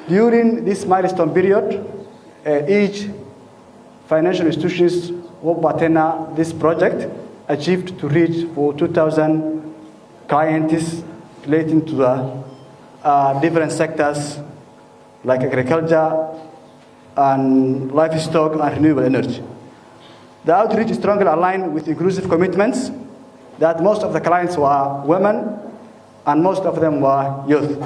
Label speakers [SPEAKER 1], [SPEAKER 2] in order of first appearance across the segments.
[SPEAKER 1] During this milestone period, each financial institutions who partner this project achieved to reach for 2,000 clients relating to the different sectors like agriculture and livestock and renewable energy. The outreach is strongly aligned with inclusive commitments that most of the clients were women and most of them were youth.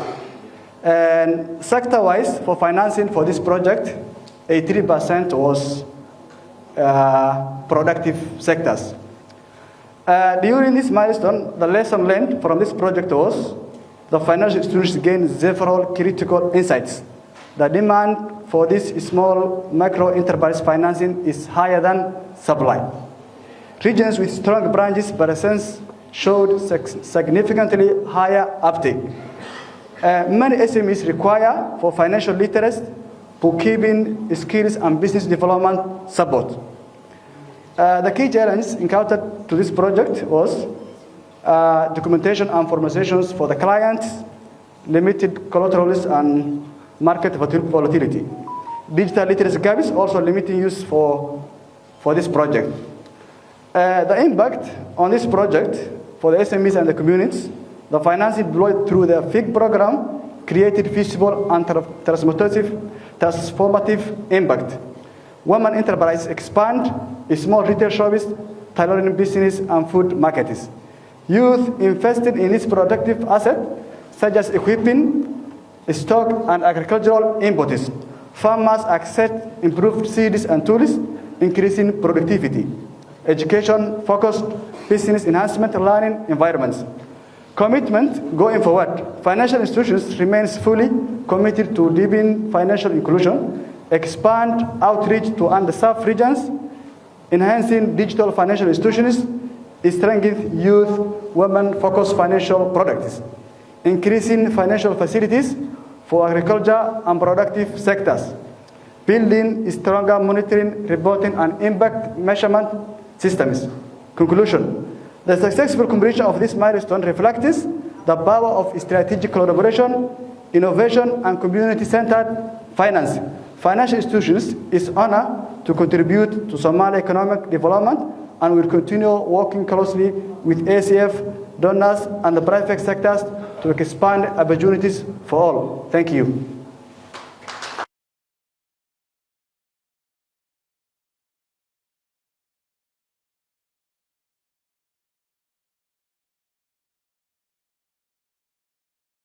[SPEAKER 1] And sector-wise, for financing for this project, 83% was productive sectors. During this milestone, the lesson learned from this project was the financial institutions gained several critical insights. The demand for this small micro enterprise financing is higher than supply. Regions with strong branches presence showed significantly higher uptake. Many SMEs require for financial literacy, bookkeeping skills, and business development support. The key challenges encountered to this project was documentation and formalizations for the clients, limited collaterals and market volatility. Digital literacy gaps also limiting use for this project. The impact on this project for the SMEs and the communities, the financing deployed through the FIG program created visible and transformative impact. Women enterprises expand small retail shops, tailoring business and food markets. Youth invested in this productive asset, such as equipping, stock and agricultural inputs. Farmers access improved seeds and tools, increasing productivity. Education-focused business enhancement learning environments. Commitment going forward. Financial institutions remains fully committed to deepen financial inclusion, expand outreach to underserved regions, enhancing digital financial institutions, strengthening youth, women-focused financial products, increasing financial facilities for agriculture and productive sectors, building stronger monitoring, reporting, and impact measurement systems. Conclusion. The successful completion of this milestone reflects the power of strategic collaboration, innovation, and community-centered finance. Financial institutions is honored to contribute to Somali economic development and will continue working closely with ACF, donors, and the private sectors to expand opportunities for all. Thank you.